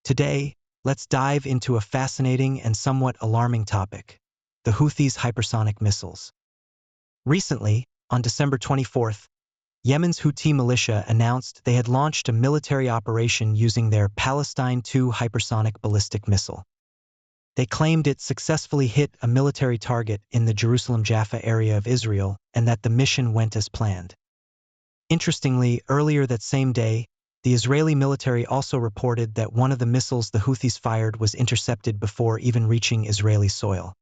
Today, let's dive into a fascinating and somewhat alarming topic: the Houthis' hypersonic missiles. Recently, on December 24th, Yemen's Houthi militia announced they had launched a military operation using their Palestine-2 hypersonic ballistic missile. They claimed it successfully hit a military target in the Jerusalem-Jaffa area of Israel and that the mission went as planned. Interestingly, earlier that same day, the Israeli military also reported that one of the missiles the Houthis fired was intercepted before even reaching Israeli soil.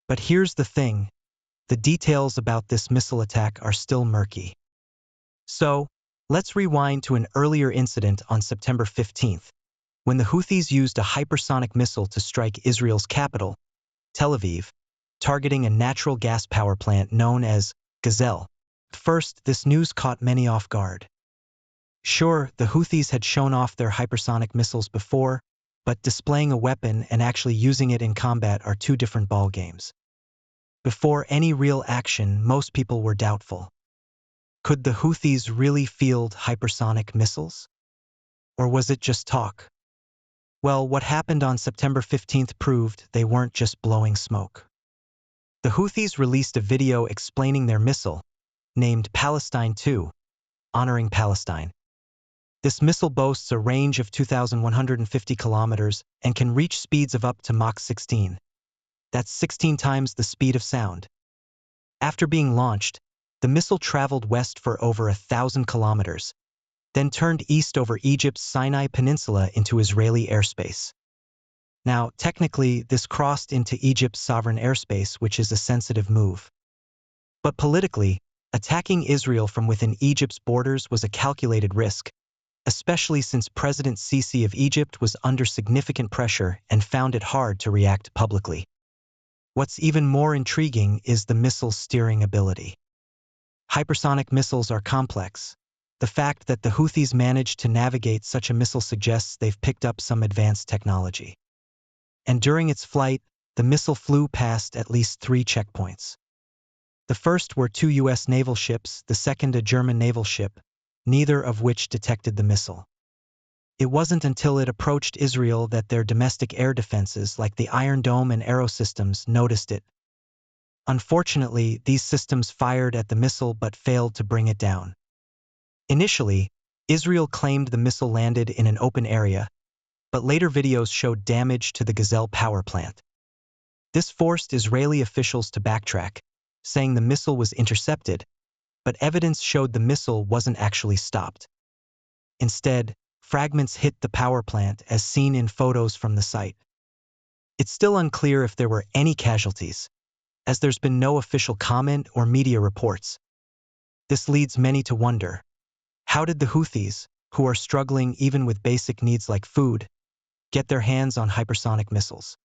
But here's the thing: the details about this missile attack are still murky. So, let's rewind to an earlier incident on September 15th, when the Houthis used a hypersonic missile to strike Israel's capital, Tel Aviv, targeting a natural gas power plant known as Gazelle. First, this news caught many off guard. Sure, the Houthis had shown off their hypersonic missiles before, but displaying a weapon and actually using it in combat are two different ballgames. Before any real action, most people were doubtful. Could the Houthis really field hypersonic missiles? Or was it just talk? Well, what happened on September 15th proved they weren't just blowing smoke. The Houthis released a video explaining their missile, named Palestine-2, honoring Palestine. This missile boasts a range of 2,150 kilometers and can reach speeds of up to Mach 16. That's 16 times the speed of sound. After being launched, the missile traveled west for over 1,000 kilometers, then turned east over Egypt's Sinai Peninsula into Israeli airspace. Now, technically, this crossed into Egypt's sovereign airspace, which is a sensitive move. But politically, attacking Israel from within Egypt's borders was a calculated risk, especially since President Sisi of Egypt was under significant pressure and found it hard to react publicly. What's even more intriguing is the missile's steering ability. Hypersonic missiles are complex. The fact that the Houthis managed to navigate such a missile suggests they've picked up some advanced technology. And during its flight, the missile flew past at least 3 checkpoints. The first were 2 U.S. naval ships, the second a German naval ship, neither of which detected the missile. It wasn't until it approached Israel that their domestic air defenses, like the Iron Dome and Arrow systems, noticed it. Unfortunately, these systems fired at the missile but failed to bring it down. Initially, Israel claimed the missile landed in an open area, but later videos showed damage to the Gazelle power plant. This forced Israeli officials to backtrack, saying the missile was intercepted, but evidence showed the missile wasn't actually stopped. Instead, fragments hit the power plant as seen in photos from the site. It's still unclear if there were any casualties, as there's been no official comment or media reports. This leads many to wonder: how did the Houthis, who are struggling even with basic needs like food, get their hands on hypersonic missiles?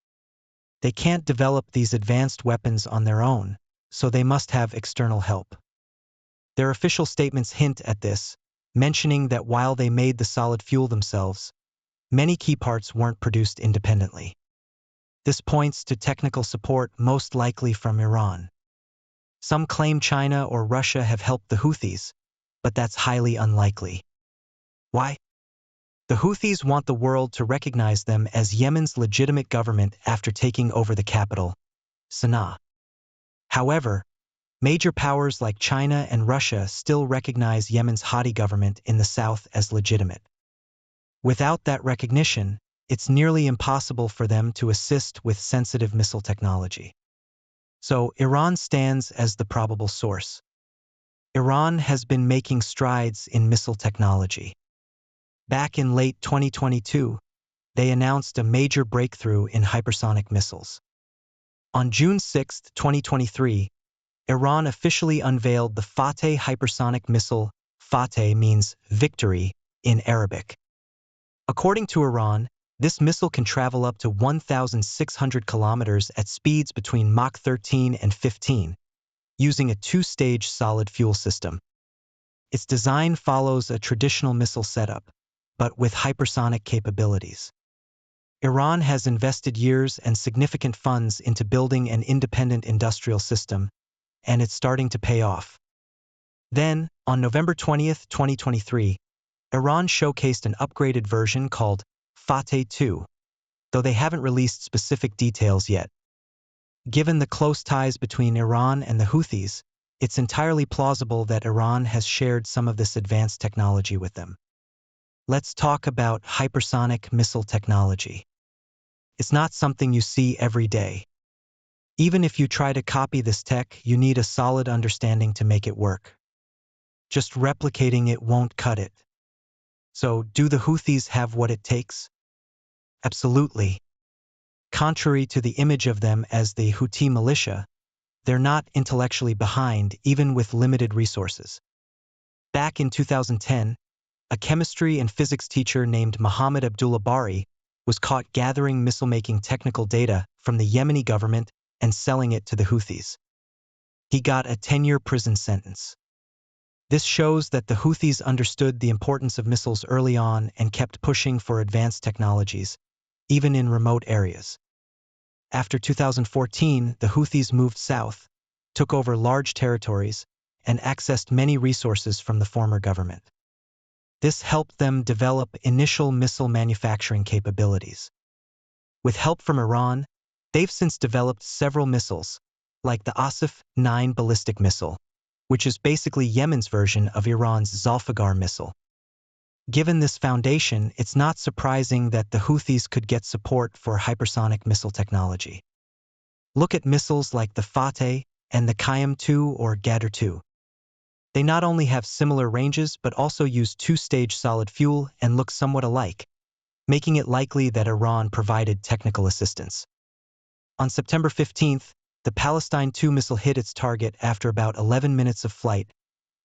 They can't develop these advanced weapons on their own, so they must have external help. Their official statements hint at this, mentioning that while they made the solid fuel themselves, many key parts weren't produced independently. This points to technical support most likely from Iran. Some claim China or Russia have helped the Houthis, but that's highly unlikely. Why? The Houthis want the world to recognize them as Yemen's legitimate government after taking over the capital, Sana'a. However, major powers like China and Russia still recognize Yemen's Houthi government in the south as legitimate. Without that recognition, it's nearly impossible for them to assist with sensitive missile technology. So Iran stands as the probable source. Iran has been making strides in missile technology. Back in late 2022, they announced a major breakthrough in hypersonic missiles. On June 6, 2023, Iran officially unveiled the Fateh hypersonic missile. Fateh means victory in Arabic. According to Iran, this missile can travel up to 1,600 kilometers at speeds between Mach 13 and 15, using a 2-stage solid fuel system. Its design follows a traditional missile setup, but with hypersonic capabilities. Iran has invested years and significant funds into building an independent industrial system, and it's starting to pay off. Then, on November 20, 2023, Iran showcased an upgraded version called Fateh-2, though they haven't released specific details yet. Given the close ties between Iran and the Houthis, it's entirely plausible that Iran has shared some of this advanced technology with them. Let's talk about hypersonic missile technology. It's not something you see every day. Even if you try to copy this tech, you need a solid understanding to make it work. Just replicating it won't cut it. So, do the Houthis have what it takes? Absolutely. Contrary to the image of them as the Houthi militia, they're not intellectually behind, even with limited resources. Back in 2010, a chemistry and physics teacher named Mohammed Abdullah Bari was caught gathering missile-making technical data from the Yemeni government and selling it to the Houthis. He got a 10-year prison sentence. This shows that the Houthis understood the importance of missiles early on and kept pushing for advanced technologies, even in remote areas. After 2014, the Houthis moved south, took over large territories, and accessed many resources from the former government. This helped them develop initial missile manufacturing capabilities. With help from Iran, they've since developed several missiles, like the Asif-9 ballistic missile, which is basically Yemen's version of Iran's Zulfiqar missile. Given this foundation, it's not surprising that the Houthis could get support for hypersonic missile technology. Look at missiles like the Fateh and the Qayyum-2 or Ghadr-2. They not only have similar ranges but also use two-stage solid fuel and look somewhat alike, making it likely that Iran provided technical assistance. On September 15th, the Palestine-2 missile hit its target after about 11 minutes of flight,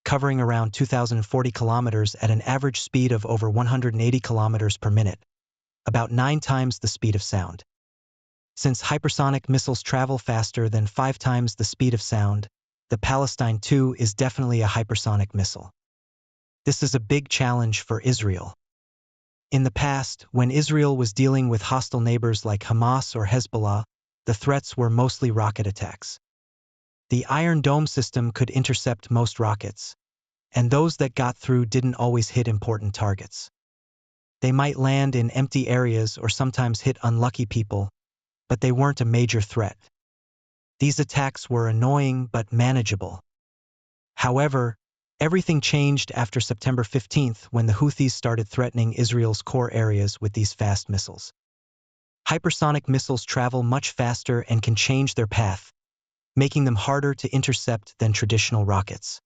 covering around 2,040 kilometers at an average speed of over 180 kilometers per minute, about 9 times the speed of sound. Since hypersonic missiles travel faster than 5 times the speed of sound, the Palestine-2 is definitely a hypersonic missile. This is a big challenge for Israel. In the past, when Israel was dealing with hostile neighbors like Hamas or Hezbollah, the threats were mostly rocket attacks. The Iron Dome system could intercept most rockets, and those that got through didn't always hit important targets. They might land in empty areas or sometimes hit unlucky people, but they weren't a major threat. These attacks were annoying but manageable. However, everything changed after September 15th when the Houthis started threatening Israel's core areas with these fast missiles. Hypersonic missiles travel much faster and can change their path, making them harder to intercept than traditional rockets.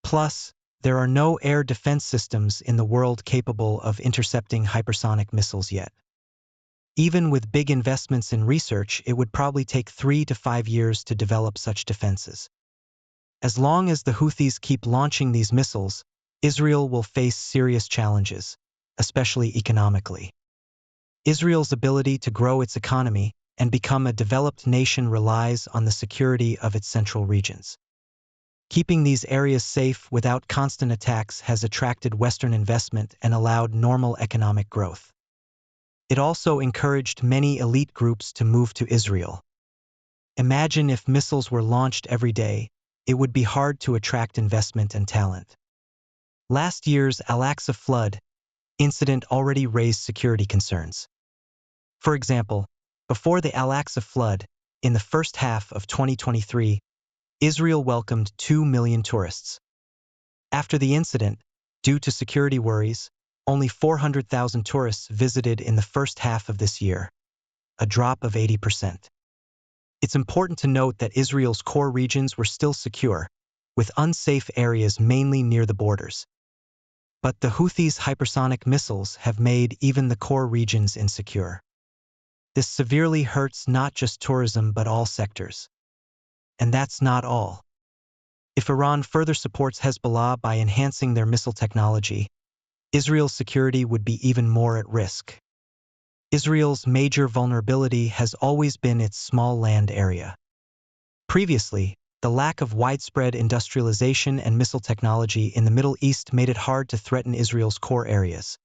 Plus, there are no air defense systems in the world capable of intercepting hypersonic missiles yet. Even with big investments in research, it would probably take 3 to 5 years to develop such defenses. As long as the Houthis keep launching these missiles, Israel will face serious challenges, especially economically. Israel's ability to grow its economy and become a developed nation relies on the security of its central regions. Keeping these areas safe without constant attacks has attracted Western investment and allowed normal economic growth. It also encouraged many elite groups to move to Israel. Imagine if missiles were launched every day, it would be hard to attract investment and talent. Last year's Al-Aqsa flood incident already raised security concerns. For example, before the Al-Aqsa flood, in the first half of 2023, Israel welcomed 2 million tourists. After the incident, due to security worries, only 400,000 tourists visited in the first half of this year, a drop of 80%. It's important to note that Israel's core regions were still secure, with unsafe areas mainly near the borders. But the Houthis' hypersonic missiles have made even the core regions insecure. This severely hurts not just tourism but all sectors. And that's not all. If Iran further supports Hezbollah by enhancing their missile technology, Israel's security would be even more at risk. Israel's major vulnerability has always been its small land area. Previously, the lack of widespread industrialization and missile technology in the Middle East made it hard to threaten Israel's core areas,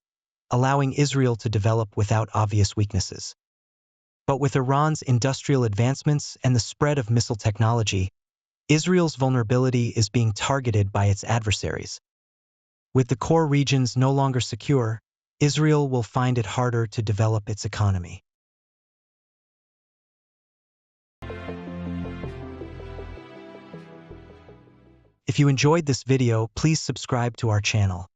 allowing Israel to develop without obvious weaknesses. But with Iran's industrial advancements and the spread of missile technology, Israel's vulnerability is being targeted by its adversaries. With the core regions no longer secure, Israel will find it harder to develop its economy. If you enjoyed this video, please subscribe to our channel.